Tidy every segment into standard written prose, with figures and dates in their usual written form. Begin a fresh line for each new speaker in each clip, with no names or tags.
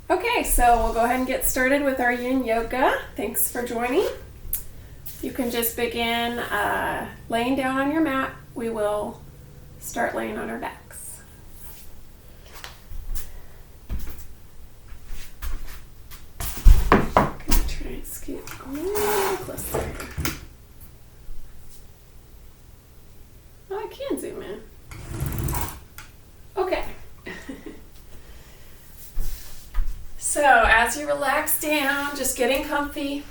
Okay, so we'll go ahead and get started with our yin yoga. Thanks for joining. You can just begin laying down on your mat. We will start laying on our backs. I'm going to try and scoot a little closer. Oh, I can zoom in. Okay. So as you relax down, just getting comfy,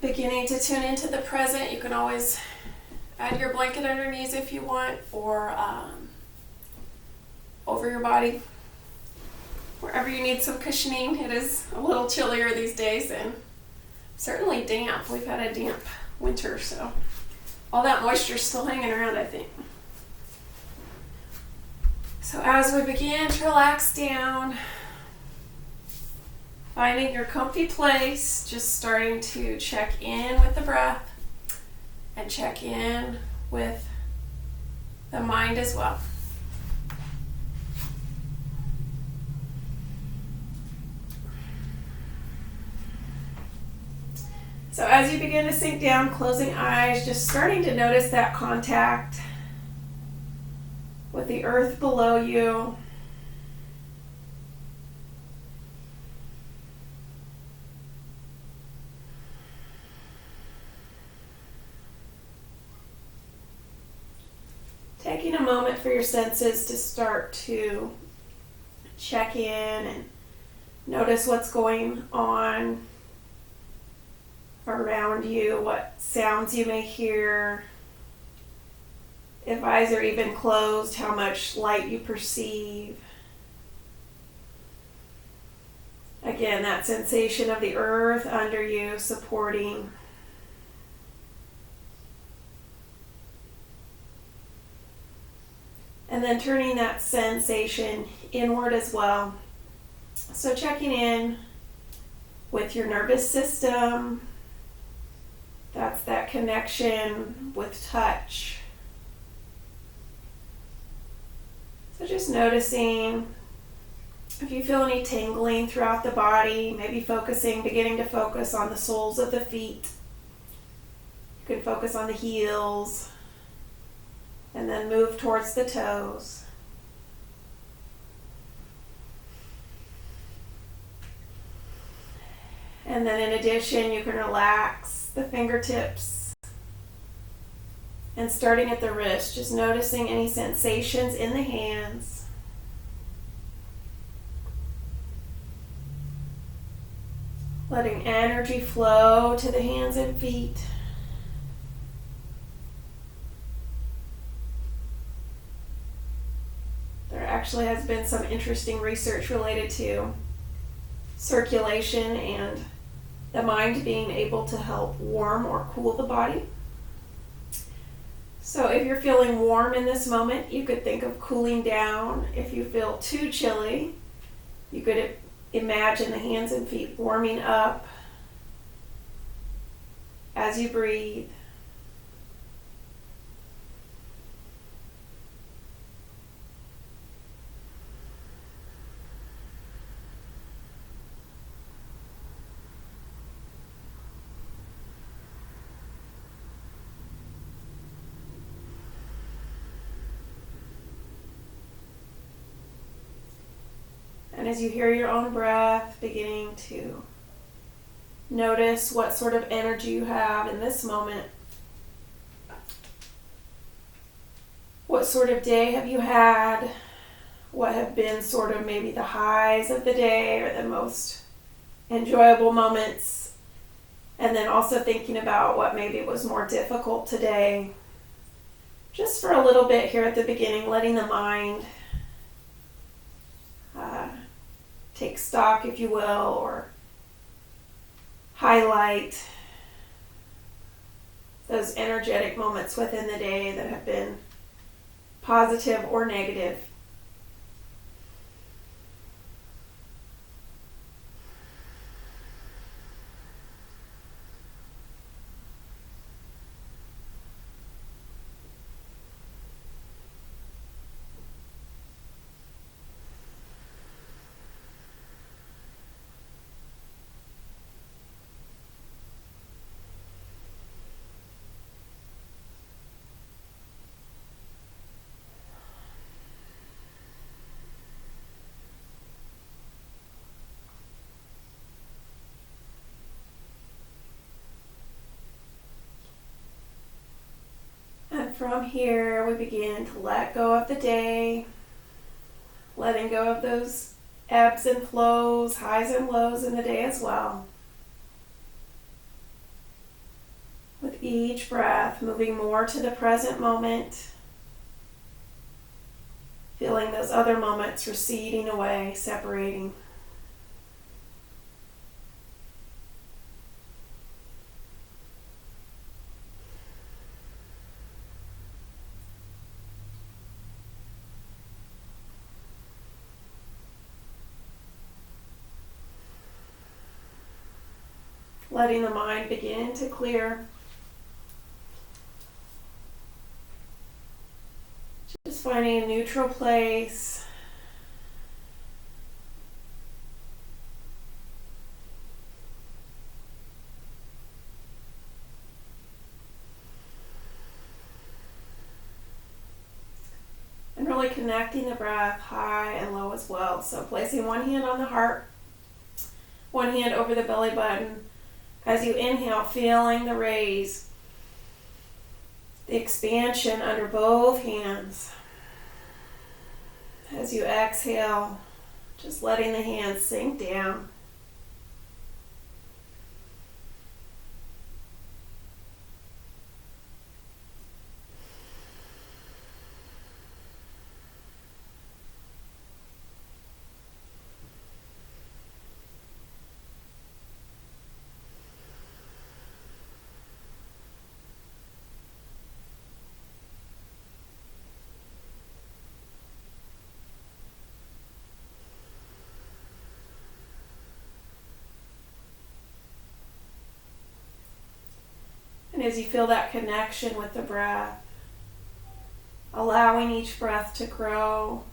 beginning to tune into the present. You can always add your blanket underneath if you want, or over your body, wherever you need some cushioning. It is a little chillier these days and certainly damp. We've had a damp winter, so all that moisture is still hanging around, I think. So as we begin to relax down, finding your comfy place, just starting to check in with the breath and check in with the mind as well. So as you begin to sink down, closing eyes, just starting to notice that contact with the earth below you. Taking a moment for your senses to start to check in and notice what's going on around you, what sounds you may hear. If eyes are even closed, how much light you perceive. Again, that sensation of the earth under you supporting. And then turning that sensation inward as well. So checking in with your nervous system. That's that connection with touch. So just noticing if you feel any tingling throughout the body, maybe beginning to focus on the soles of the feet. You can focus on the heels and then move towards the toes. And then in addition, you can relax the fingertips. And starting at the wrist, just noticing any sensations in the hands. Letting energy flow to the hands and feet. There actually has been some interesting research related to circulation and the mind being able to help warm or cool the body. So if you're feeling warm in this moment, you could think of cooling down. If you feel too chilly, you could imagine the hands and feet warming up as you breathe. And as you hear your own breath, beginning to notice what sort of energy you have in this moment. What sort of day have you had? What have been sort of maybe the highs of the day or the most enjoyable moments? And then also thinking about what maybe was more difficult today. Just for a little bit here at the beginning, letting the mind take stock, if you will, or highlight those energetic moments within the day that have been positive or negative. from here, we begin to let go of the day, letting go of those ebbs and flows, highs and lows in the day as well. With each breath, moving more to the present moment, feeling those other moments receding away, separating. Letting the mind begin to clear. Just finding a neutral place. And really connecting the breath high and low as well. So placing one hand on the heart, one hand over the belly button. As you inhale, feeling the raise, the expansion under both hands. As you exhale, just letting the hands sink down. And as you feel that connection with the breath, allowing each breath to grow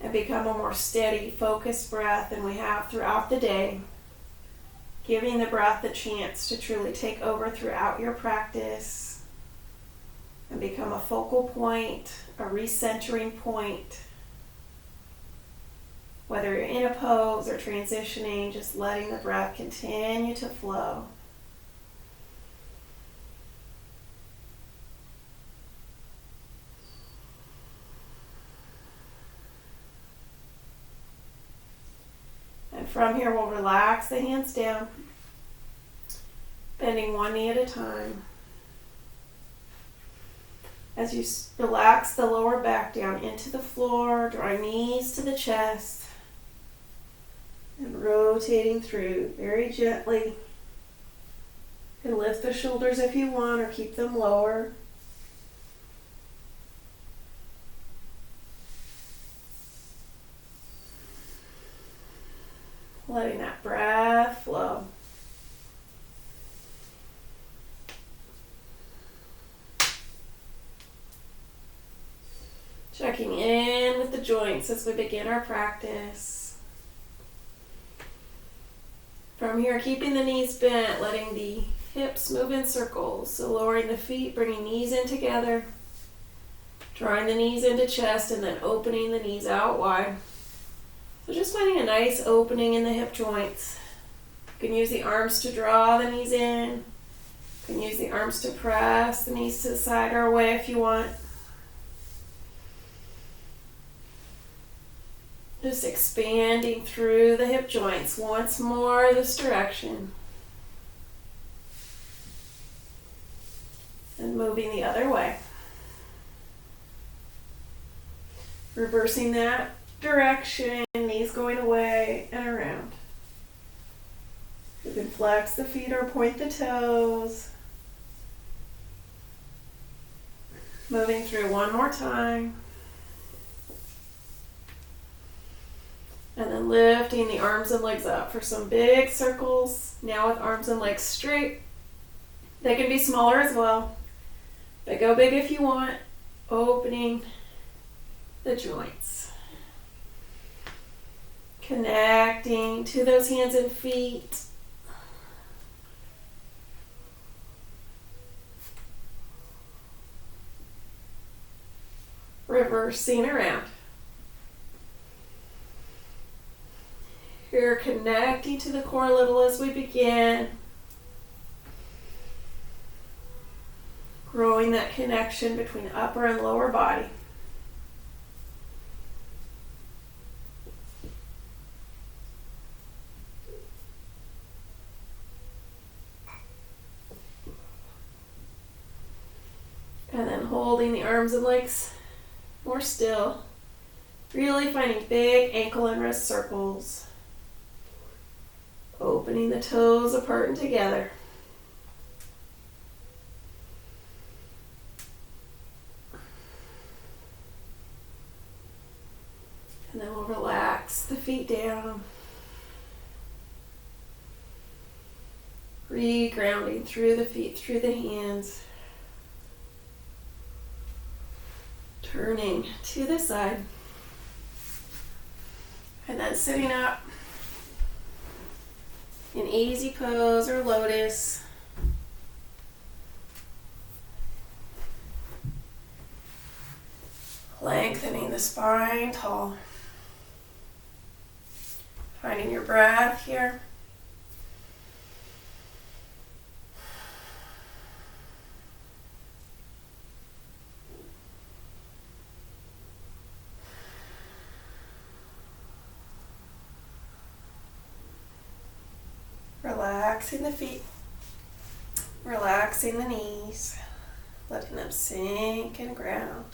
and become a more steady, focused breath than we have throughout the day, giving the breath the chance to truly take over throughout your practice and become a focal point, a recentering point. Whether you're in a pose or transitioning, just letting the breath continue to flow. From here, we'll relax the hands down, bending one knee at a time. As you relax the lower back down into the floor, drawing knees to the chest, and rotating through very gently. You can lift the shoulders if you want, or keep them lower. Letting that breath flow. Checking in with the joints as we begin our practice. From here, keeping the knees bent, letting the hips move in circles. So lowering the feet, bringing knees in together, drawing the knees into chest, and then opening the knees out wide. So just finding a nice opening in the hip joints. You can use the arms to draw the knees in. You can use the arms to press the knees to the side or away if you want. Just expanding through the hip joints once more this direction. And moving the other way. Reversing that direction, knees going away and around. You can flex the feet or point the toes. Moving through one more time. And then lifting the arms and legs up for some big circles. Now with arms and legs straight. They can be smaller as well, but go big if you want. Opening the joints. Connecting to those hands and feet. Reversing around. You're connecting to the core a little as we begin. growing that connection between upper and lower body. And then holding the arms and legs more still. Really finding big ankle and wrist circles. Opening the toes apart and together. And then we'll relax the feet down. Re-grounding through the feet, through the hands. Turning to the side. And then sitting up in easy pose or lotus. Lengthening the spine tall. Finding your breath here. Relaxing the feet, relaxing the knees, letting them sink and ground.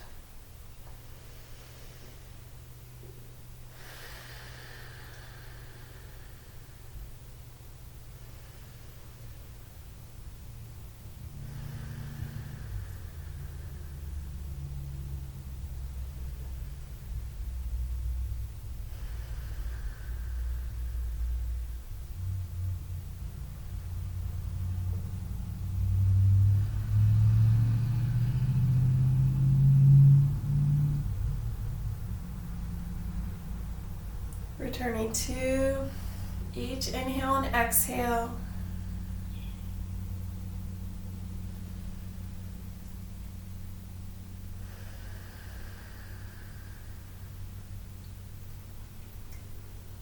Returning to each inhale and exhale.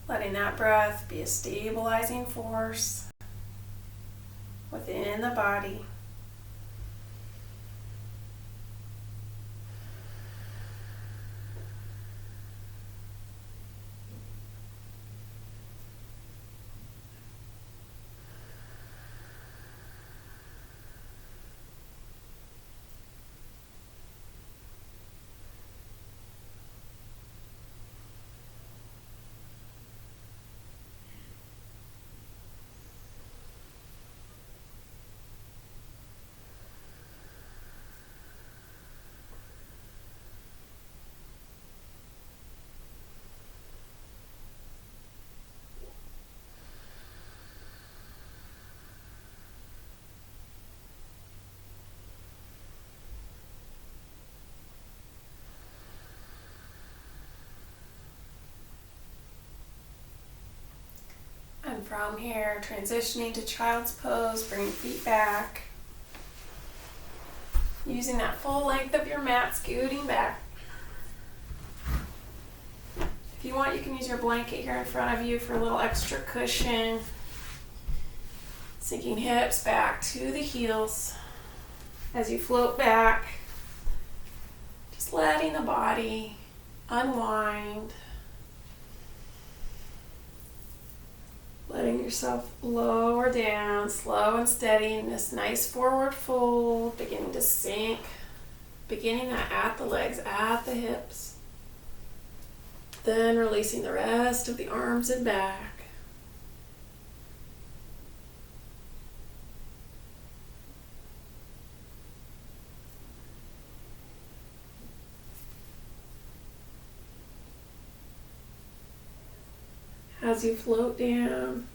Letting that breath be a stabilizing force within the body. And from here, transitioning to child's pose, bring feet back. Using that full length of your mat, scooting back. If you want, you can use your blanket here in front of you for a little extra cushion. Sinking hips back to the heels. As you float back, just letting the body unwind. Letting yourself lower down, slow and steady in this nice forward fold, beginning to sink, beginning at the legs, at the hips. Then releasing the rest of the arms and back. As you float down,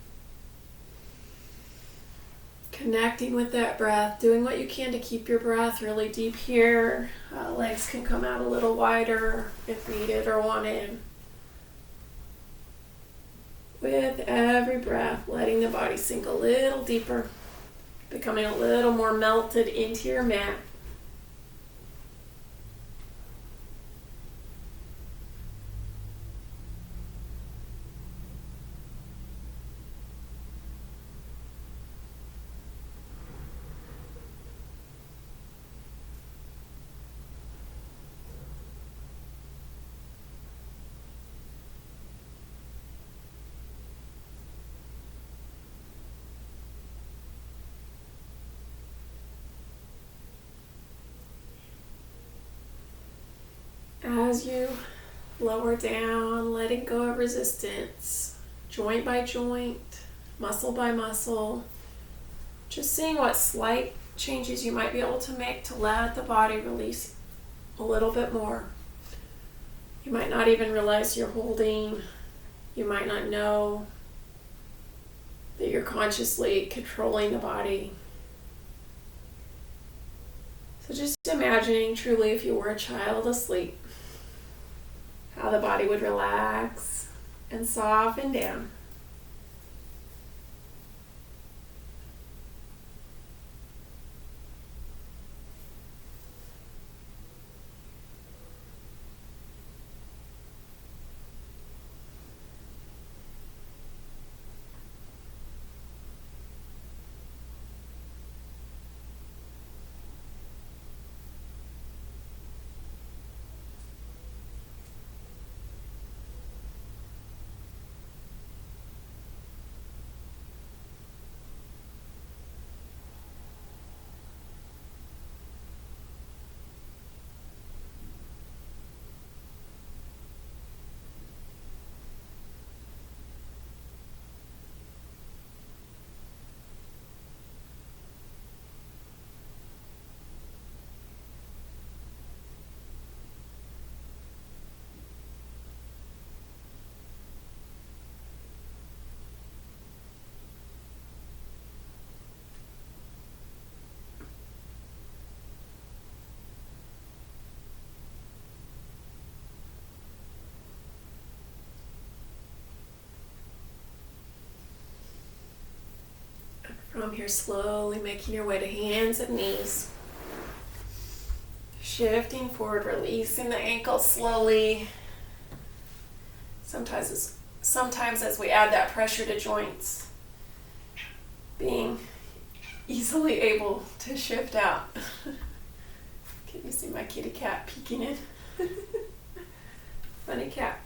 connecting with that breath, doing what you can to keep your breath really deep here. Legs can come out a little wider if needed or wanted. With every breath, letting the body sink a little deeper, becoming a little more melted into your mat. As you lower down, letting go of resistance, joint by joint, muscle by muscle, just seeing what slight changes you might be able to make to let the body release a little bit more. You might not even realize you're holding. You might not know that you're consciously controlling the body. So just imagining truly if you were a child asleep, how the body would relax and soften down. From here, slowly making your way to hands and knees. Shifting forward, releasing the ankles slowly. Sometimes as we add that pressure to joints, being easily able to shift out. Can you see my kitty cat peeking in? Funny cat.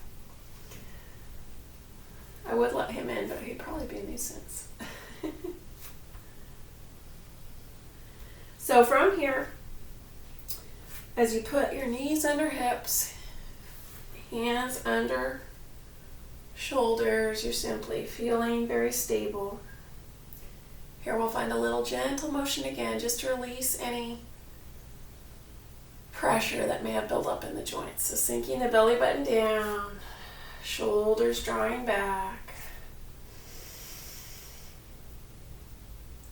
I would let him in, but he'd probably be a nuisance. So from here, as you put your knees under hips, hands under shoulders, you're simply feeling very stable. Here we'll find a little gentle motion again, just to release any pressure that may have built up in the joints. So sinking the belly button down, shoulders drawing back.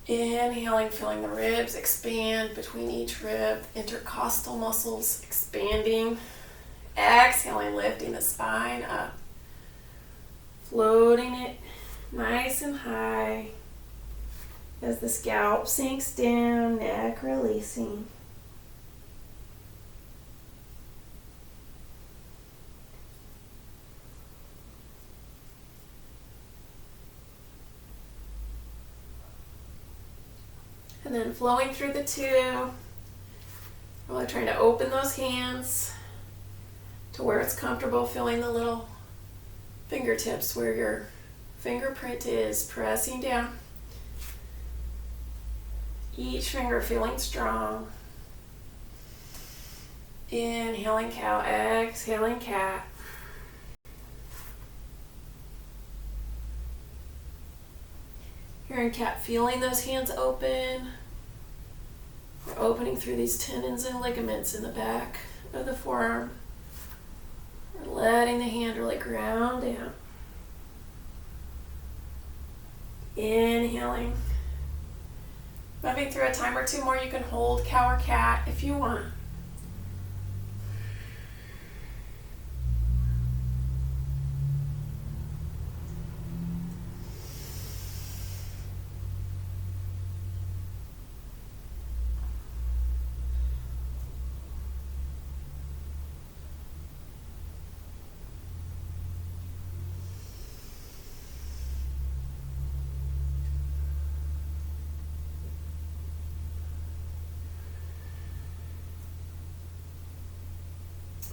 Inhaling, feeling the ribs expand between each rib, intercostal muscles expanding. Exhaling, lifting the spine up, floating it nice and high as the scalp sinks down, neck releasing. And then flowing through the two, really trying to open those hands to where it's comfortable, feeling the little fingertips where your fingerprint is, pressing down. Each finger feeling strong. Inhaling cow, exhaling cat. Here in cat, feeling those hands open. We're opening through these tendons and ligaments in the back of the forearm. We're letting the hand really ground down. Inhaling. Moving through a time or two more, you can hold cow or cat if you want.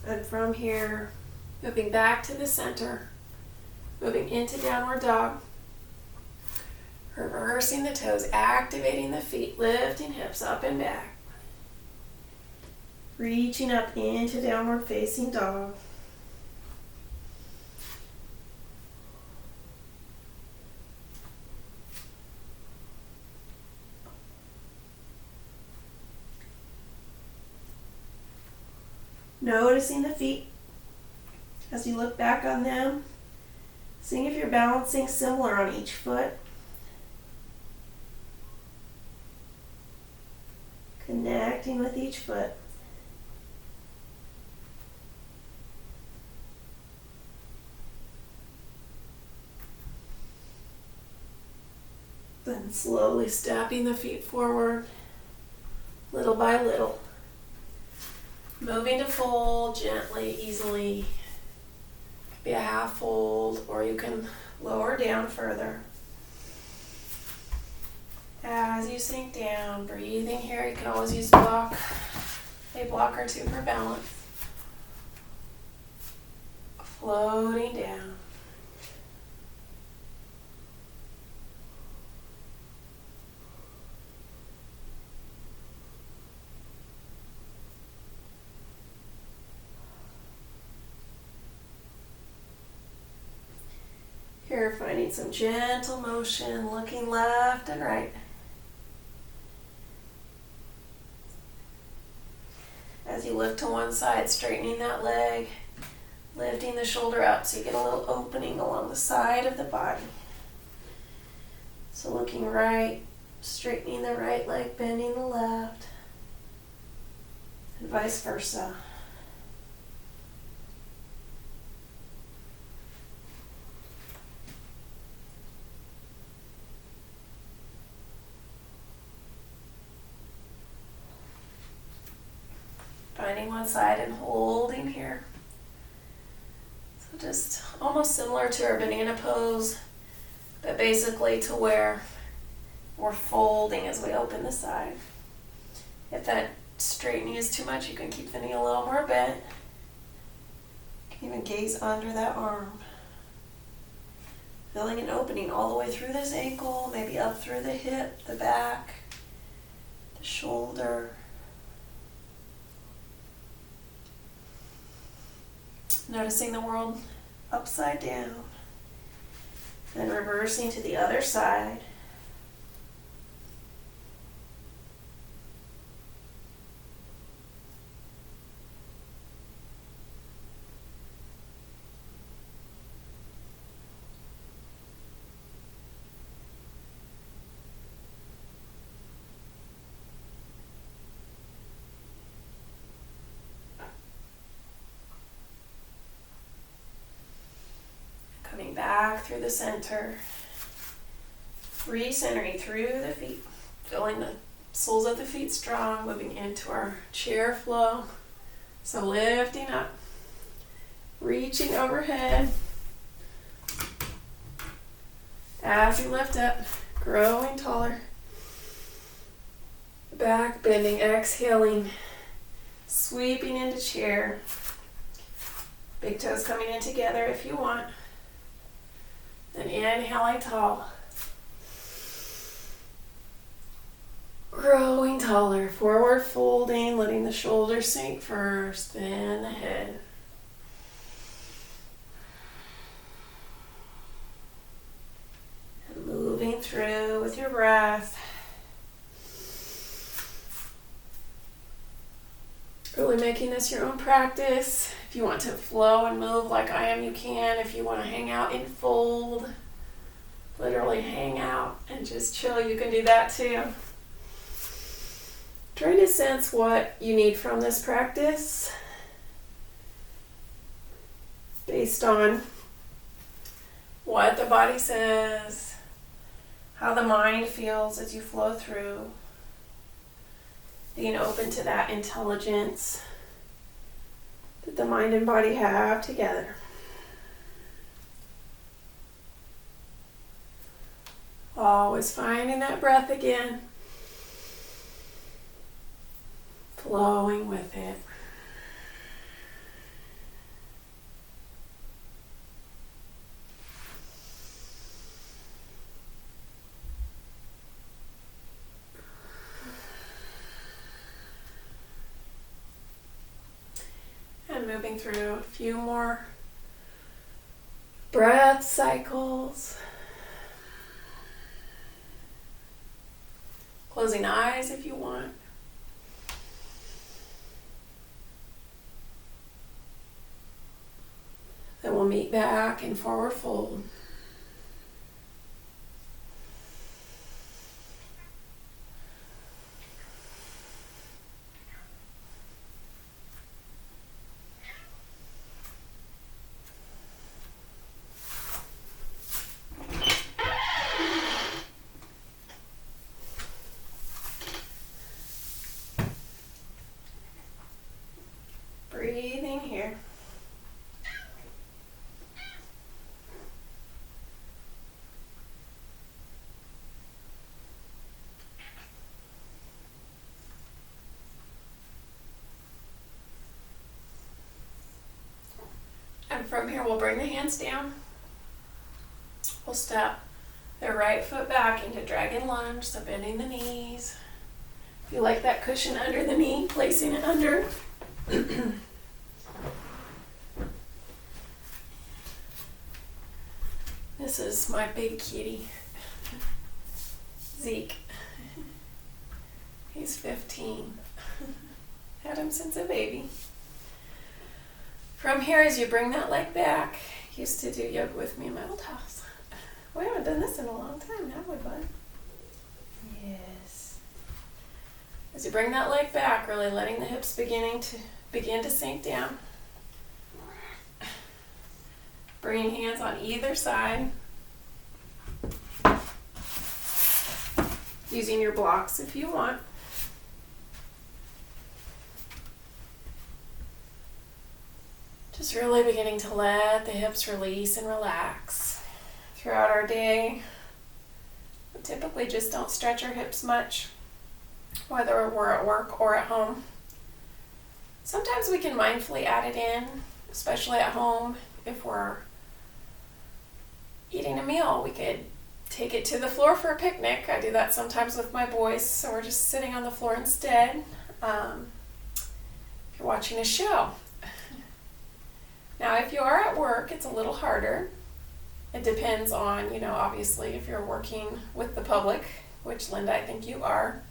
And from here, moving back to the center, moving into downward dog, reversing the toes, activating the feet, lifting hips up and back. Reaching up into downward facing dog. Noticing the feet as you look back on them. Seeing if you're balancing similar on each foot. Connecting with each foot. Then slowly stepping the feet forward, little by little. Moving to fold gently, easily. Could be a half fold, or you can lower down further. As you sink down, breathing here, you can always use a block or two for balance. Floating down. Here, finding some gentle motion, looking left and right. As you lift to one side, straightening that leg, lifting the shoulder up so you get a little opening along the side of the body. So looking right, straightening the right leg, bending the left, and vice versa. Finding one side and holding here. So just almost similar to our banana pose, but basically to where we're folding as we open the side. If that straightening is too much, you can keep the knee a little more bent. You can even gaze under that arm. Feeling an opening all the way through this ankle, maybe up through the hip, the back, the shoulder. Noticing the world upside down. Then reversing to the other side. Coming back through the center, recentering through the feet, feeling the soles of the feet strong, moving into our chair flow. So lifting up, reaching overhead. As you lift up, growing taller. Back bending, exhaling, sweeping into chair. Big toes coming in together if you want. Then inhaling tall. Growing taller, forward folding, letting the shoulders sink first, then the head. And moving through with your breath. Really making this your own practice. If you want to flow and move like I am, you can. If you want to hang out and fold, literally hang out and just chill, you can do that too. Trying to sense what you need from this practice based on what the body says, how the mind feels as you flow through. Being open to that intelligence that the mind and body have together. Always finding that breath again. Flowing with it. moving through a few more breath cycles. Closing eyes if you want. Then we'll meet back in forward fold. Breathing here. And from here, we'll bring the hands down. We'll step the right foot back into dragon lunge, so bending the knees. If you like that cushion under the knee, placing it under. This is my big kitty, Zeke. He's 15. Had him since a baby. From here, as you bring that leg back, used to do yoga with me in my old house. We haven't done this in a long time, have we, bud? Yes. As you bring that leg back, really letting the hips begin to sink down. Bringing hands on either side. Using your blocks if you want. Just really beginning to let the hips release and relax. Throughout our day, we typically just don't stretch our hips much, whether we're at work or at home. Sometimes we can mindfully add it in, especially at home. If we're eating a meal, we could take it to the floor for a picnic. I do that sometimes with my boys, so we're just sitting on the floor instead. If you're watching a show. Now, if you are at work, it's a little harder. It depends on, obviously, if you're working with the public, which, Linda, I think you are.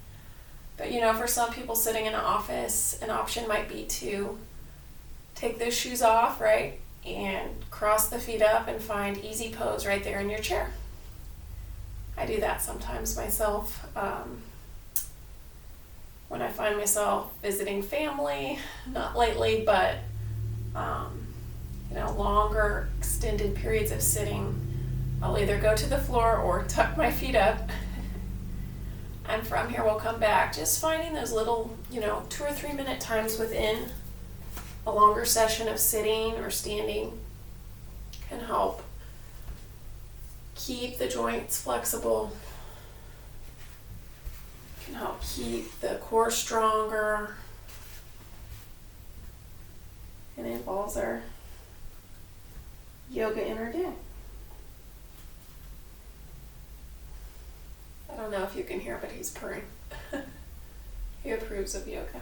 But, for some people sitting in an office, an option might be to take those shoes off, right, and cross the feet up and find easy pose right there in your chair. I do that sometimes myself. When I find myself visiting family, not lately, but longer extended periods of sitting, I'll either go to the floor or tuck my feet up. And from here, we'll come back. Just finding those little, 2 or 3 minute times within a longer session of sitting or standing can help keep the joints flexible, can help keep the core stronger, and it involves our yoga in our day. I don't know if you can hear, but he's purring. He approves of yoga.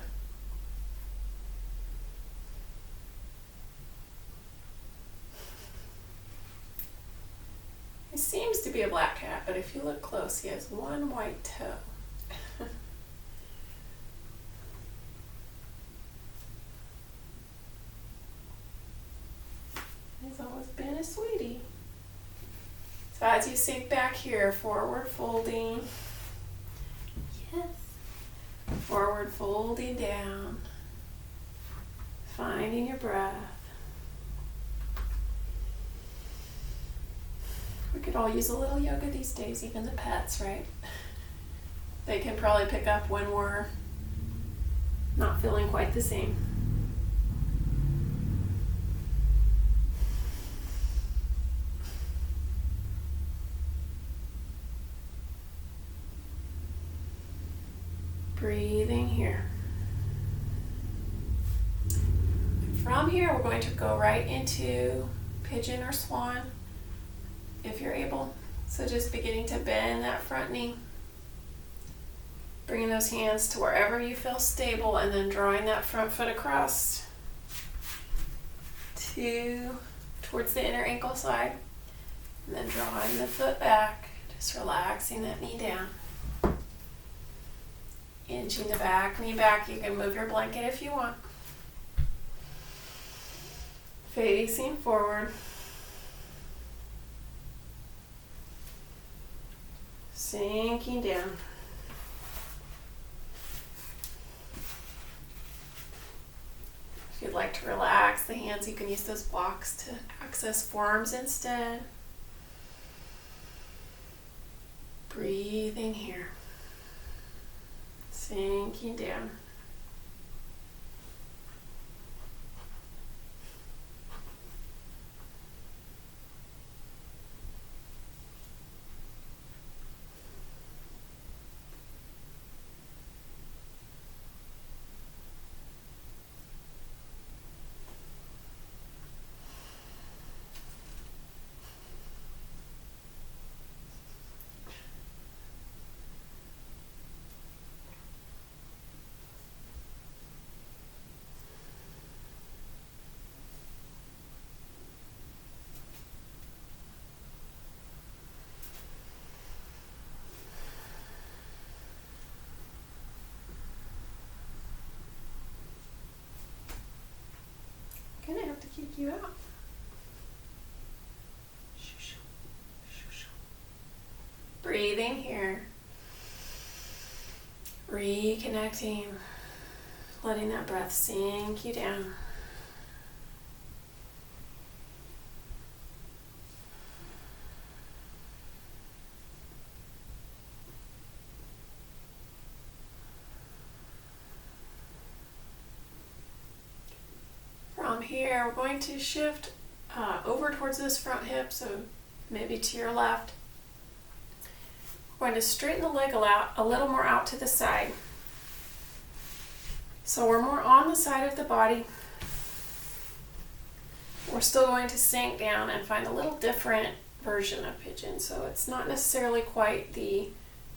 He seems to be a black cat, but if you look close, he has one white toe. He's always been a sweetie. So as you sink back here, forward folding. Yes. Forward folding down. Finding your breath. We could all use a little yoga these days, even the pets, right? They can probably pick up when we're not feeling quite the same. Breathing here. From here, we're going to go right into pigeon or swan, if you're able. So just beginning to bend that front knee. Bringing those hands to wherever you feel stable and then drawing that front foot across. towards the inner ankle side. And then drawing the foot back, just relaxing that knee down. Inching the back knee back. You can move your blanket if you want. Facing forward. Sinking down. If you'd like to relax the hands, you can use those blocks to access forearms instead. Breathing here. Sinking down. Gonna have to kick you out. Breathing here. Reconnecting. Letting that breath sink you down. From here, we're going to shift over towards this front hip, so maybe to your left. We're going to straighten the leg a little more out to the side. So we're more on the side of the body. We're still going to sink down and find a little different version of pigeon. So it's not necessarily quite the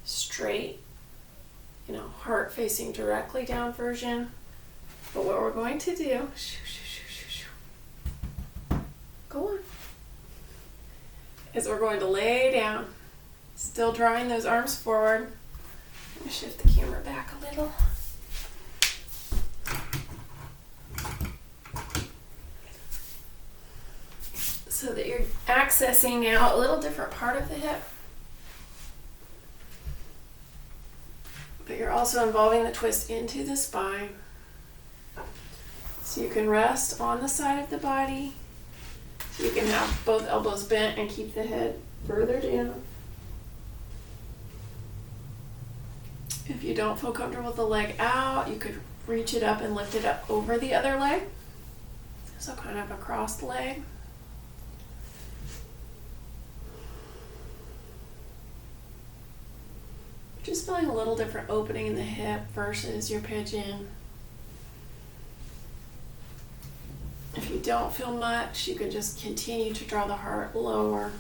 straight, heart facing directly down version. But what we're going to do, go on, is we're going to lay down, still drawing those arms forward. I'm going to shift the camera back a little. So that you're accessing now a little different part of the hip. But you're also involving the twist into the spine. So you can rest on the side of the body. So you can have both elbows bent and keep the head further down. If you don't feel comfortable with the leg out, you could reach it up and lift it up over the other leg. So kind of a crossed leg. Just feeling a little different opening in the hip versus your pigeon. If you don't feel much, you can just continue to draw the heart lower.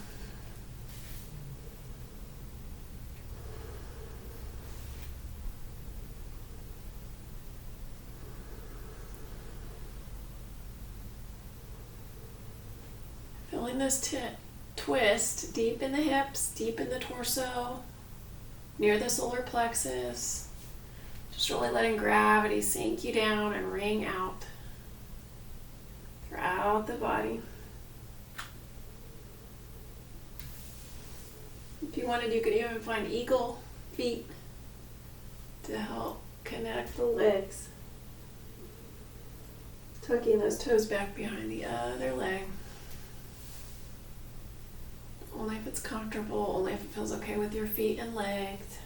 Feeling this twist deep in the hips, deep in the torso, near the solar plexus. Just really letting gravity sink you down and ring out throughout the body. If you wanted, you could even find eagle feet to help connect the legs. Tucking those toes back behind the other leg. Only if it's comfortable, only if it feels okay with your feet and legs.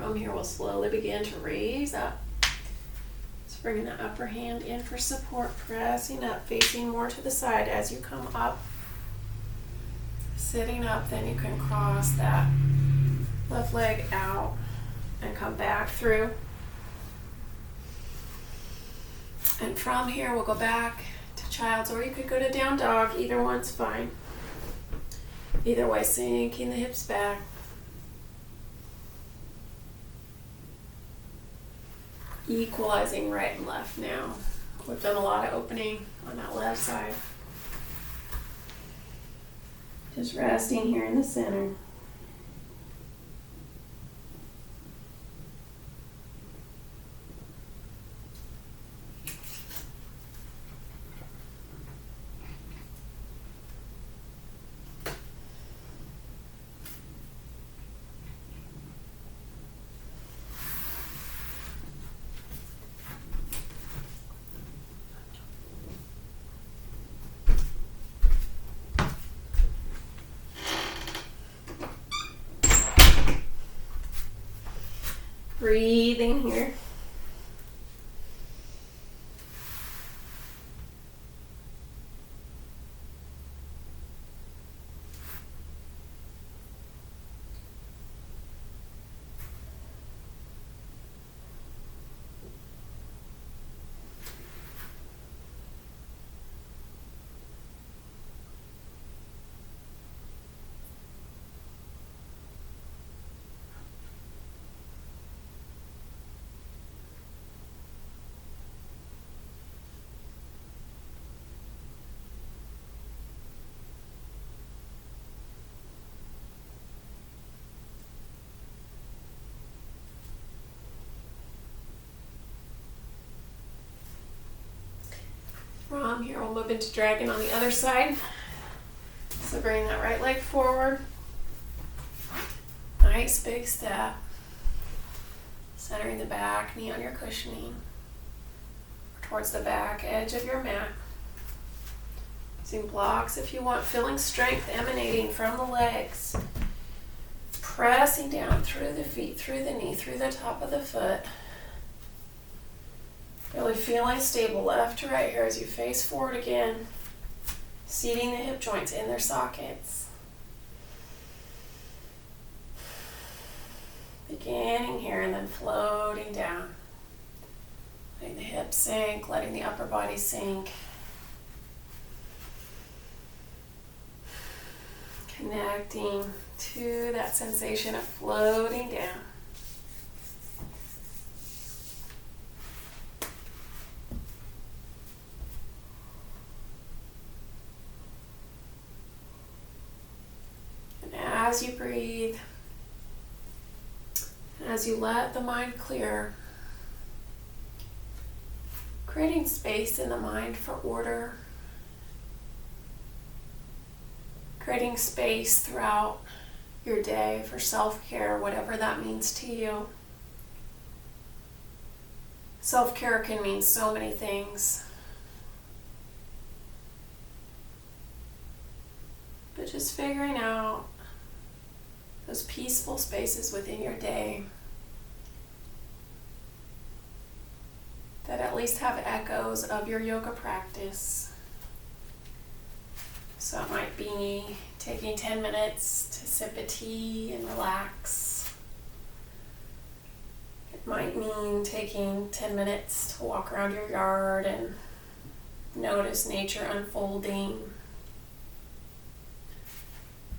From here, we'll slowly begin to raise up. So bringing the upper hand in for support, pressing up, facing more to the side as you come up. Sitting up, then you can cross that left leg out and come back through. And from here, we'll go back to child's, or you could go to down dog. Either one's fine. Either way, sinking the hips back. Equalizing right and left now. We've done a lot of opening on that left side. Just resting here in the center. Breathing here. From here, we'll move into dragon on the other side. So bring that right leg forward. Nice big step. Centering the back, knee on your cushioning. Towards the back edge of your mat. Using blocks if you want, feeling strength emanating from the legs. Pressing down through the feet, through the knee, through the top of the foot. Really feeling stable left to right here as you face forward again. Seating the hip joints in their sockets. Beginning here and then floating down. Letting the hips sink, letting the upper body sink. Connecting to that sensation of floating down. As you breathe, as you let the mind clear, creating space in the mind for order, creating space throughout your day for self-care, whatever that means to you. Self-care can mean so many things. But just figuring out those peaceful spaces within your day that at least have echoes of your yoga practice. So it might be taking 10 minutes to sip a tea and relax. It might mean taking 10 minutes to walk around your yard and notice nature unfolding.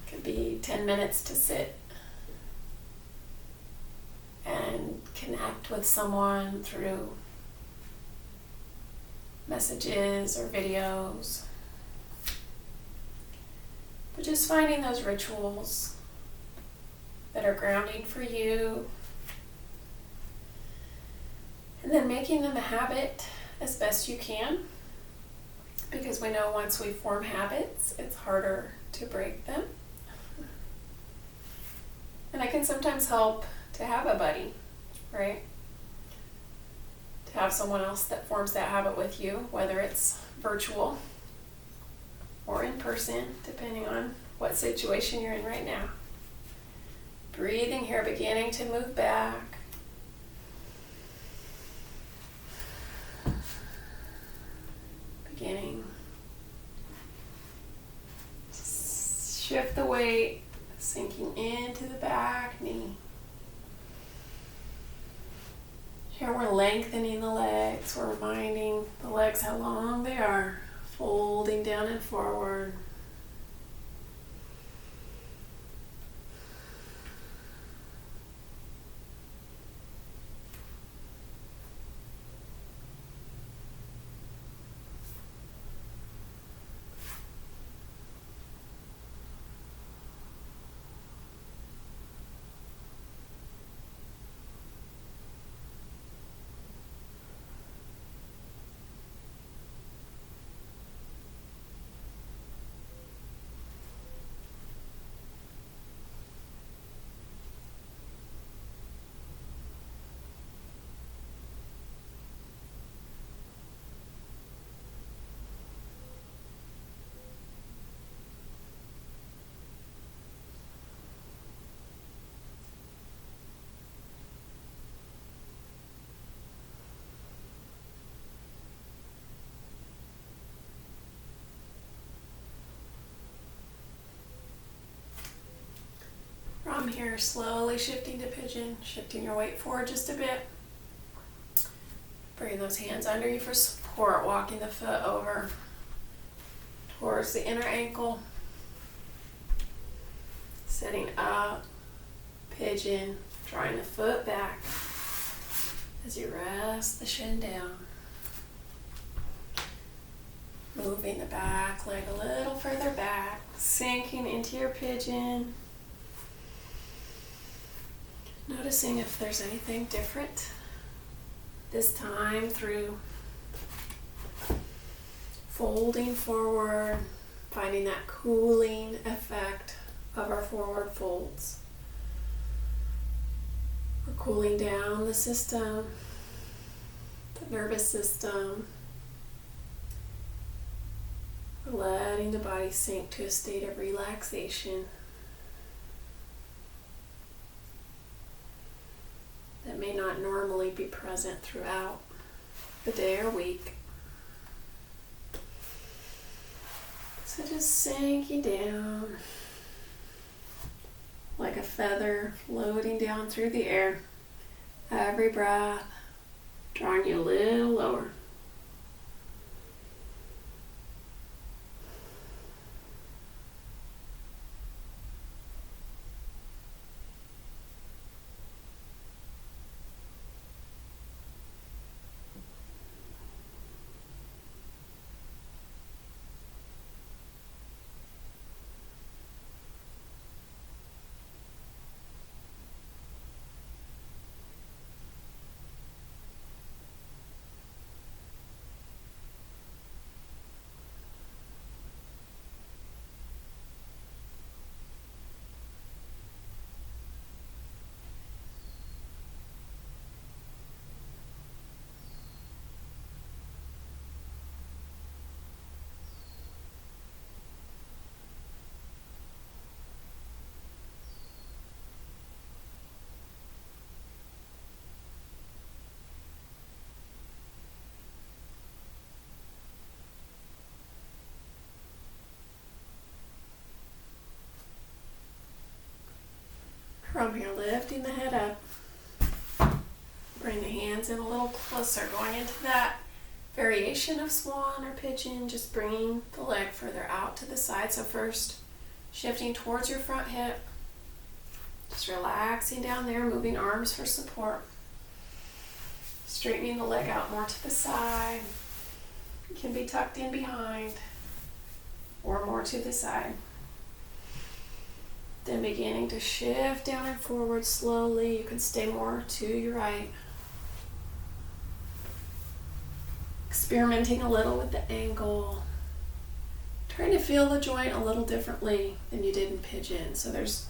It could be 10 minutes to sit and connect with someone through messages or videos. But just finding those rituals that are grounding for you, and then making them a habit as best you can, because we know once we form habits, it's harder to break them. And it can sometimes help to have a buddy, right? To have someone else that forms that habit with you, whether it's virtual or in person, depending on what situation you're in right now. Breathing here, beginning to move back. shift the weight, sinking into the back knee. Here we're lengthening the legs. We're reminding the legs how long they are, folding down and forward. From here, slowly shifting to pigeon, shifting your weight forward just a bit. Bring those hands under you for support, walking the foot over towards the inner ankle. Setting up, pigeon, drawing the foot back as you rest the shin down. Moving the back leg a little further back, sinking into your pigeon. Noticing if there's anything different this time through folding forward, finding that cooling effect of our forward folds. We're cooling down the system, the nervous system. We're letting the body sink to a state of relaxation that may not normally be present throughout the day or week. So just sinking down like a feather floating down through the air. Every breath drawing you a little lower. From here, lifting the head up. Bring the hands in a little closer, going into that variation of swan or pigeon, just bringing the leg further out to the side. So first, shifting towards your front hip. Just relaxing down there, moving arms for support. Straightening the leg out more to the side. It can be tucked in behind or more to the side. Then beginning to shift down and forward slowly. You can stay more to your right. Experimenting a little with the angle. Trying to feel the joint a little differently than you did in pigeon. So there's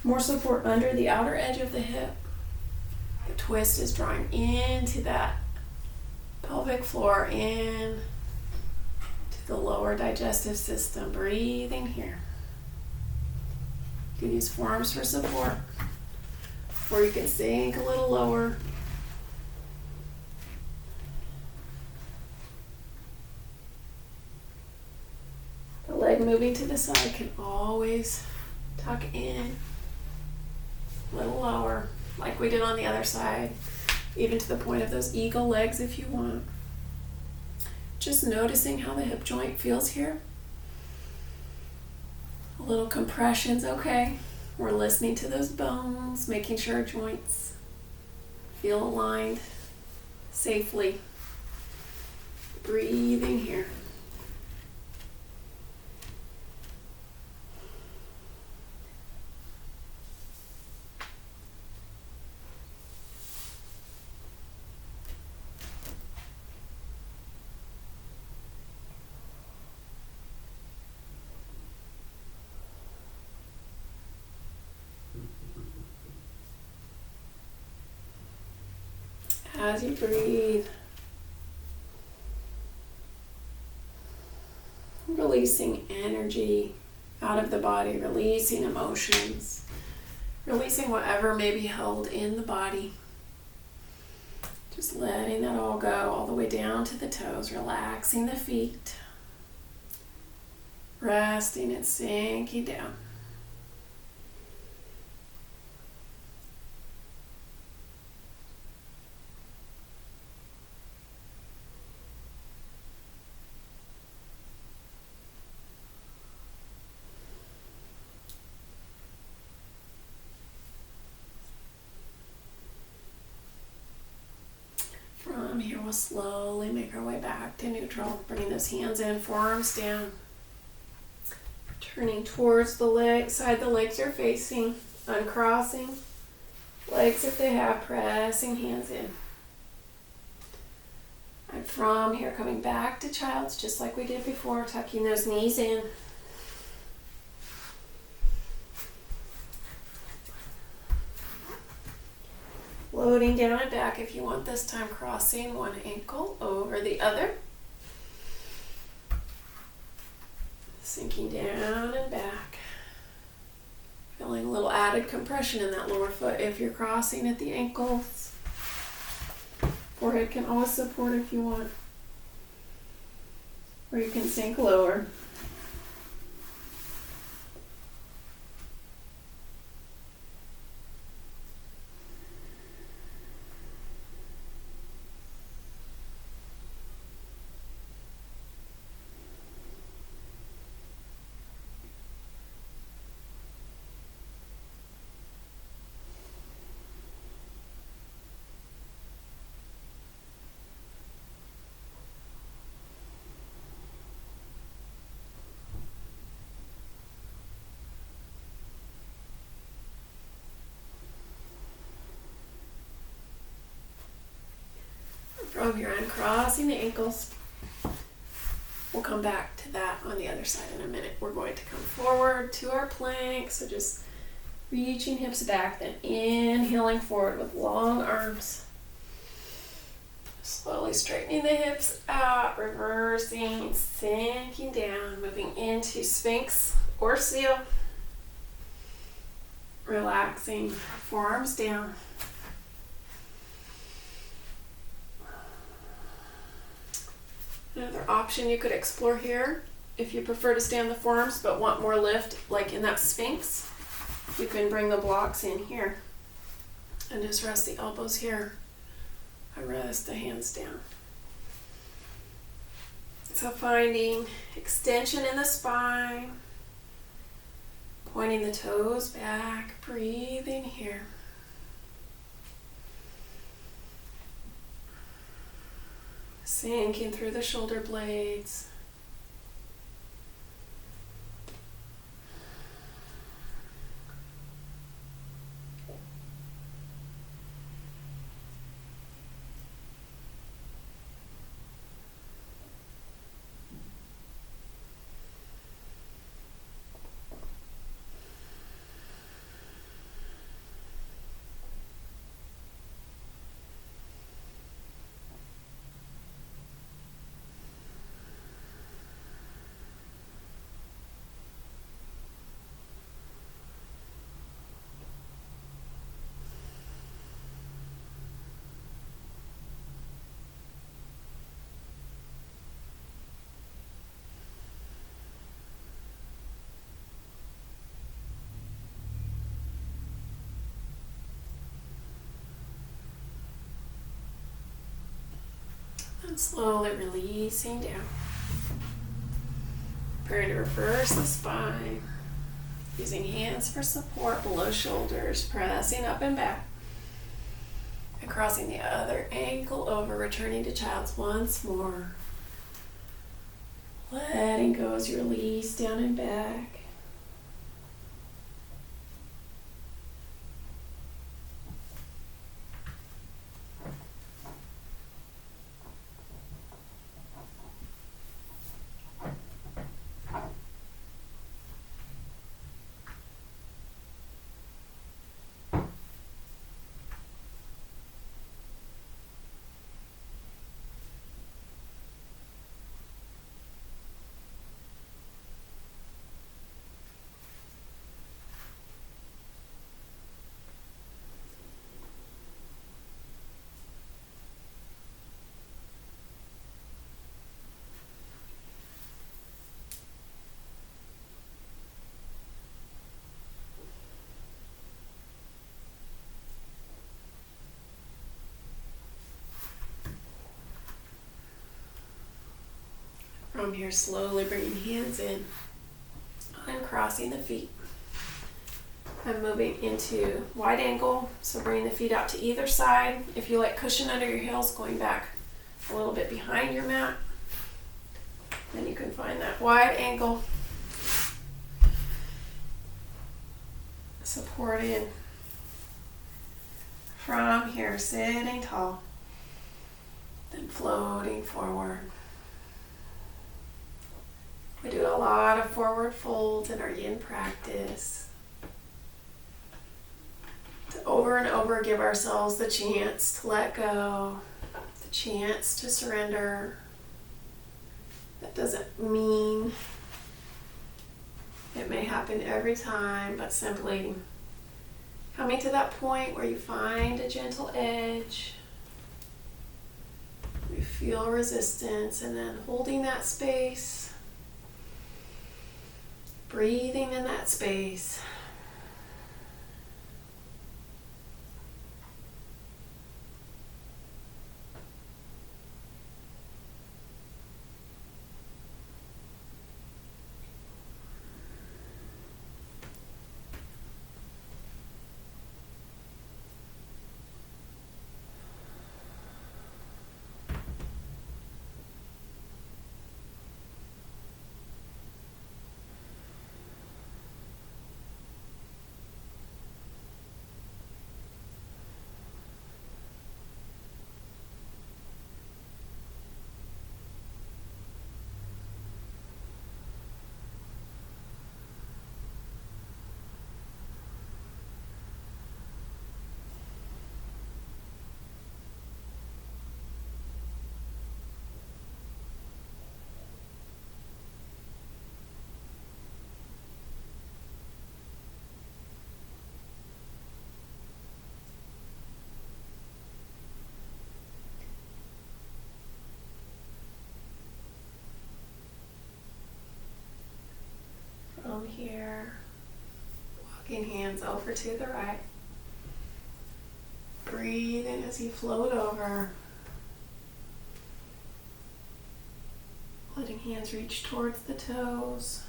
more support under the outer edge of the hip. The twist is drawing into that pelvic floor, in to the lower digestive system. Breathing here. You can use forearms for support, or you can sink a little lower. The leg head moving to the side can always tuck in a little lower, like we did on the other side, even to the point of those eagle legs if you want. Just noticing how the hip joint feels here. A little compression's okay. We're listening to those bones, making sure our joints feel aligned safely. Breathing here. As you breathe, releasing energy out of the body, releasing emotions, releasing whatever may be held in the body. Just letting that all go all the way down to the toes, relaxing the feet, resting and sinking down. From here, we'll slowly make our way back to neutral. Bringing those hands in, forearms down. Turning towards the leg, side the legs are facing, uncrossing. Legs if they have, pressing hands in. And from here, coming back to child's, just like we did before, tucking those knees in. Floating down and back if you want, this time crossing one ankle over the other. Sinking down and back. Feeling a little added compression in that lower foot if you're crossing at the ankles. Forehead can always support if you want. Or you can sink lower. From here, uncrossing the ankles. We'll come back to that on the other side in a minute. We're going to come forward to our plank. So just reaching hips back, then inhaling forward with long arms. Slowly straightening the hips out, reversing, sinking down, moving into Sphinx or Seal. Relaxing, forearms down. Another option you could explore here, if you prefer to stay on the forearms but want more lift, like in that Sphinx, you can bring the blocks in here and just rest the elbows here. I rest the hands down. So finding extension in the spine, pointing the toes back, breathing here. Sinking through the shoulder blades. Slowly releasing down. Preparing to reverse the spine. Using hands for support below shoulders, pressing up and back. And crossing the other ankle over, returning to child's once more. Letting go as you release down and back. From here, slowly bringing hands in, uncrossing the feet. I'm moving into wide angle, so bringing the feet out to either side. If you like cushion under your heels, going back a little bit behind your mat. Then you can find that wide angle. Supported. From here, sitting tall. Then floating forward. We do a lot of forward folds in our yin practice. To over and over give ourselves the chance to let go, the chance to surrender. That doesn't mean it may happen every time, but simply coming to that point where you find a gentle edge. You feel resistance, and then holding that space. Breathing in that space. From here, walking hands over to the right. Breathing as you float over. Letting hands reach towards the toes.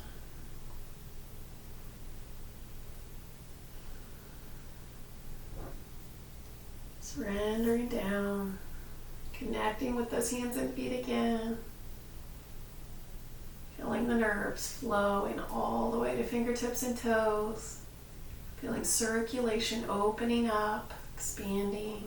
Surrendering down. Connecting with those hands and feet again. Feeling the nerves flowing all the way to fingertips and toes. Feeling circulation opening up, expanding.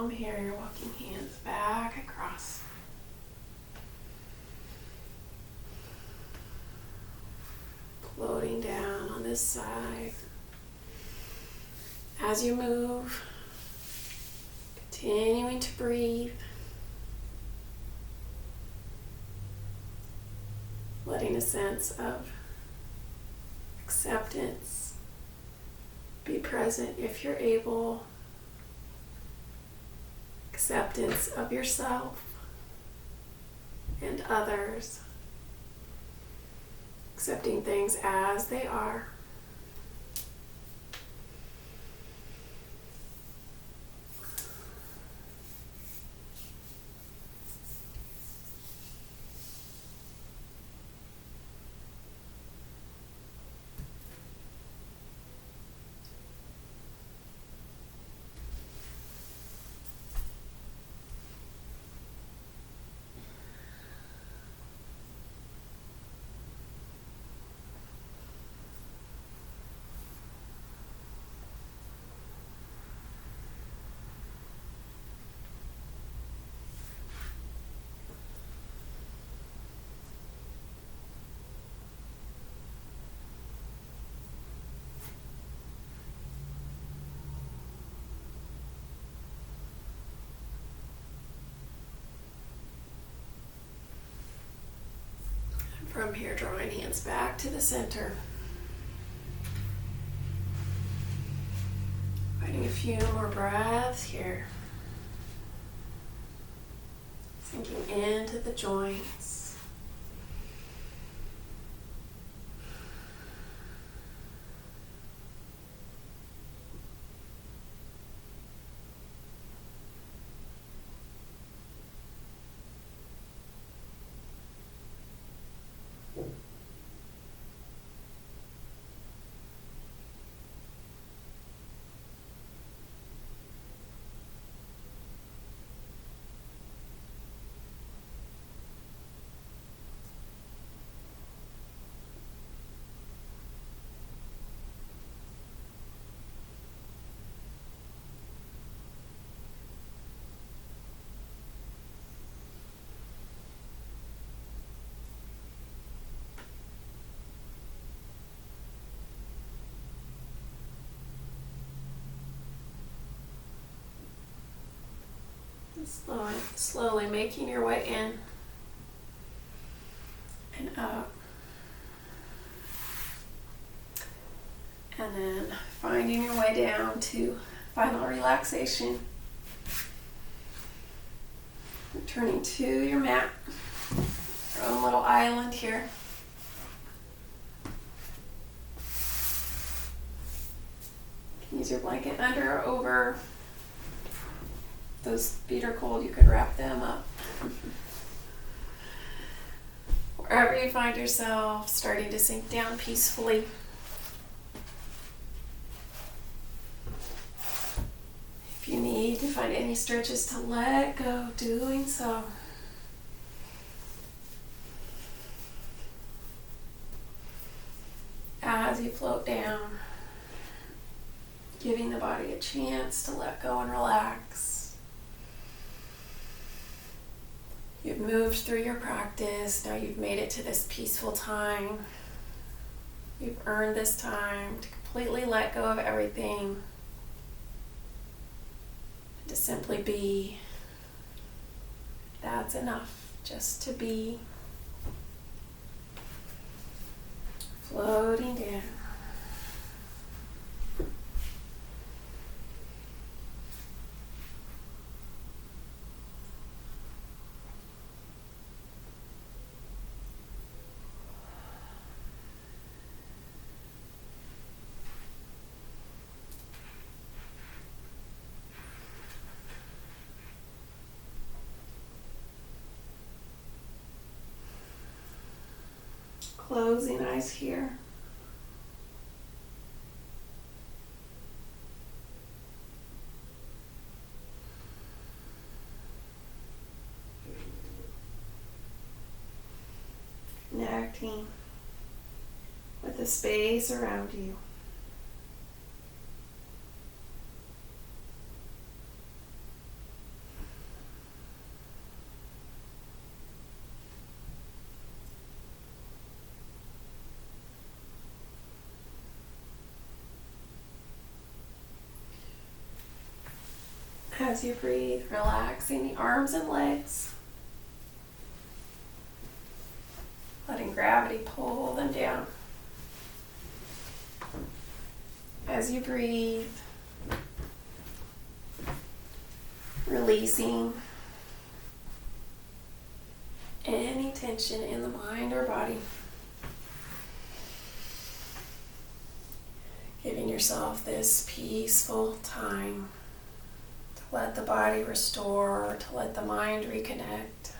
from here, you're walking hands back across. Floating down on this side. As you move, continuing to breathe. Letting a sense of acceptance be present if you're able. Acceptance of yourself and others. Accepting things as they are. From here, drawing hands back to the center. Finding a few more breaths here. Sinking into the joints. Slowly making your way in and up. And then finding your way down to final relaxation. Returning to your mat, your own little island here. You can use your blanket under or over. If those feet are cold, you could wrap them up. Wherever you find yourself, starting to sink down peacefully. If you need to find any stretches to let go, doing so. As you float down, giving the body a chance to let go and relax. You've moved through your practice. Now you've made it to this peaceful time. You've earned this time to completely let go of everything. And to simply be. That's enough. Just to be. Floating down. Closing eyes here. Connecting with the space around you. As you breathe, relaxing the arms and legs. Letting gravity pull them down. As you breathe, releasing any tension in the mind or body. Giving yourself this peaceful time to let the body restore, to let the mind reconnect.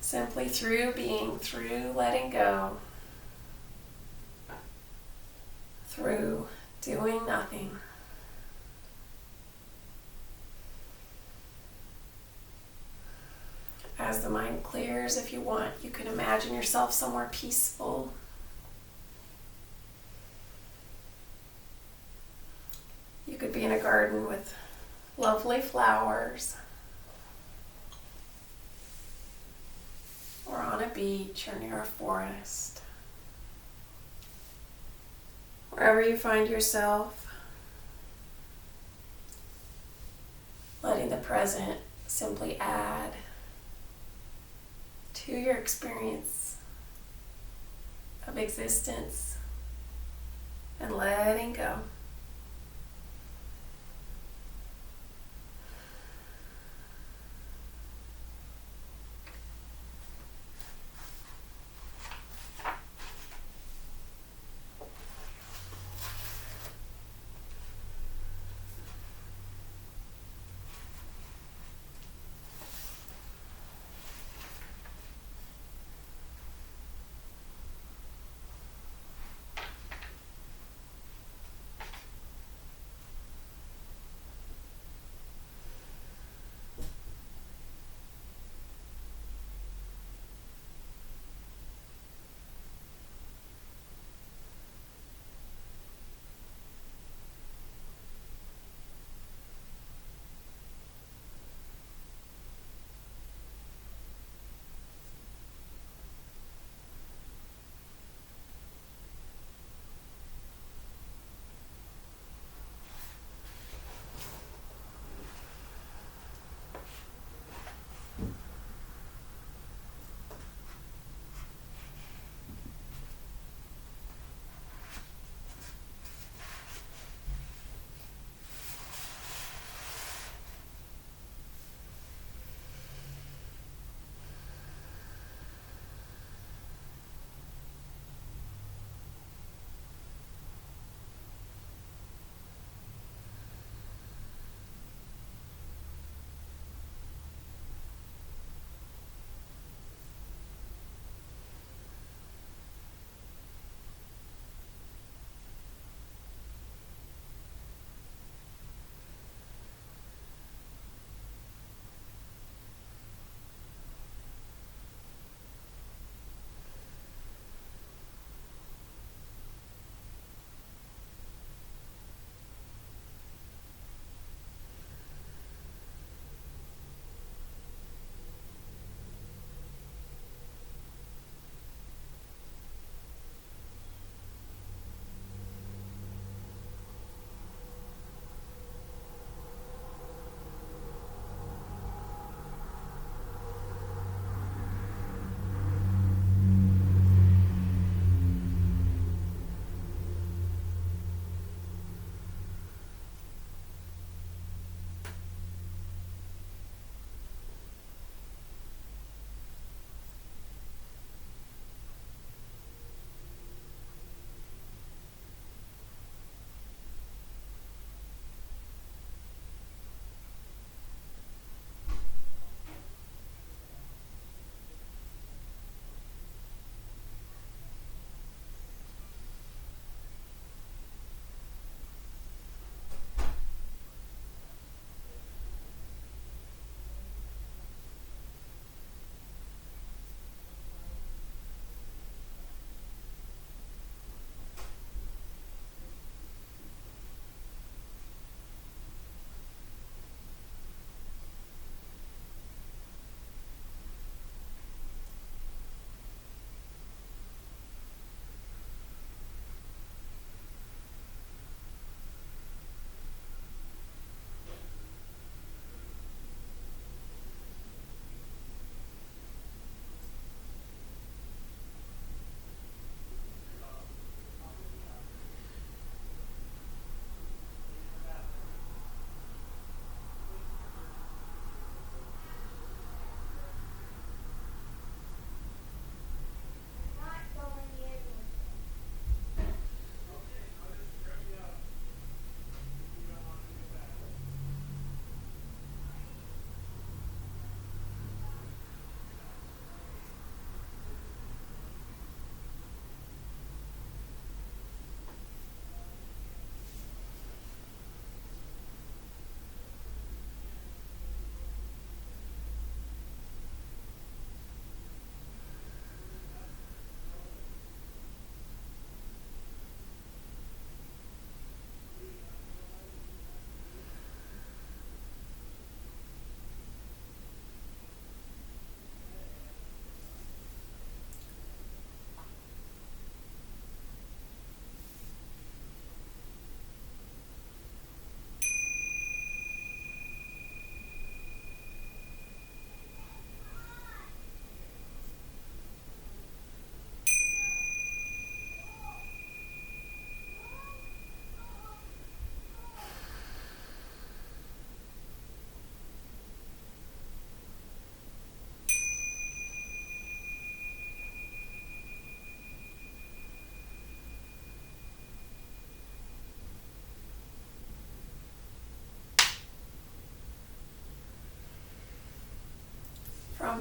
Simply through being, through letting go, through doing nothing. As the mind clears, if you want, you can imagine yourself somewhere peaceful. You could be in a garden with lovely flowers, or on a beach or near a forest. Wherever you find yourself, letting the present simply add to your experience of existence and letting go.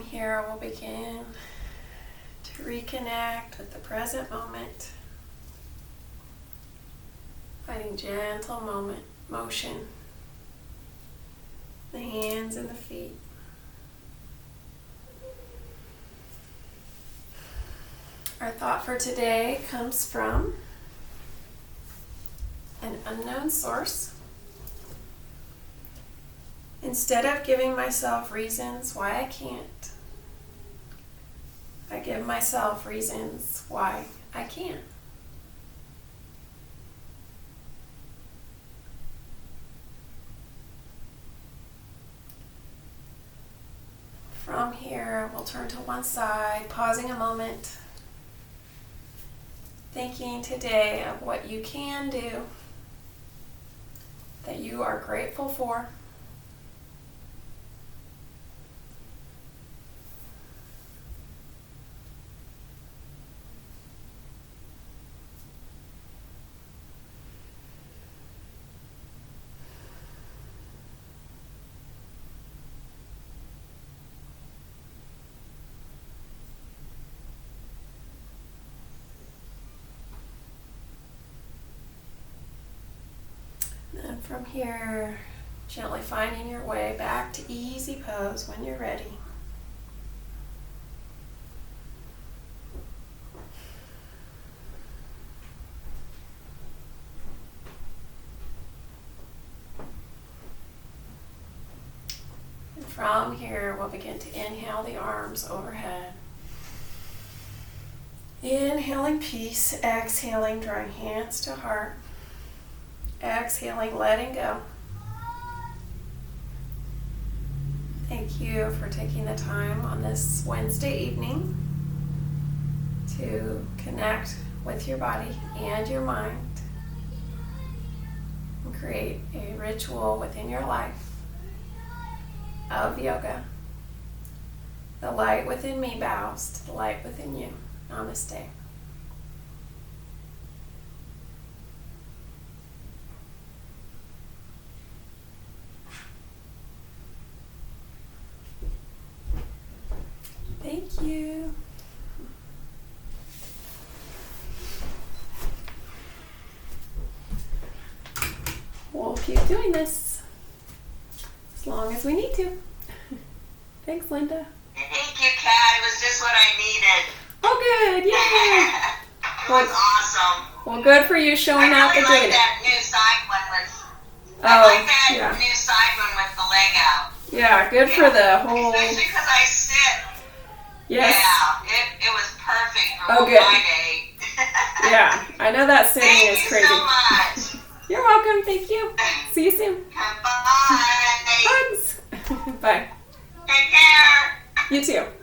here, we'll begin to reconnect with the present moment, finding gentle motion, the hands and the feet. Our thought for today comes from an unknown source. Instead of giving myself reasons why I can't, I give myself reasons why I can. From here, we'll turn to one side, pausing a moment, thinking today of what you can do, that you are grateful for. And from here, gently finding your way back to easy pose when you're ready. And from here, we'll begin to inhale the arms overhead. Inhaling peace, exhaling, drawing hands to heart. Exhaling, letting go. Thank you for taking the time on this Wednesday evening to connect with your body and your mind and create a ritual within your life of yoga. The light within me bows to the light within you. Namaste. Thank you. We'll keep doing this as long as we need to. Thanks, Linda.
Thank you, Kat. It was just what I needed.
Oh, good. Yay.
It was awesome.
Well, good for you showing up and doing it.
That new side one with.
Oh,
I like that
yeah.
new side one with the leg out.
Yeah, good for the whole.
Especially because I sit.
Yes.
Yeah, it was perfect for
Oh, good.
my day.
Yeah, I know that sitting is crazy.
Thank you so much.
You're welcome. Thank you. See you soon.
Bye.
Hugs. Bye.
Take care.
You too.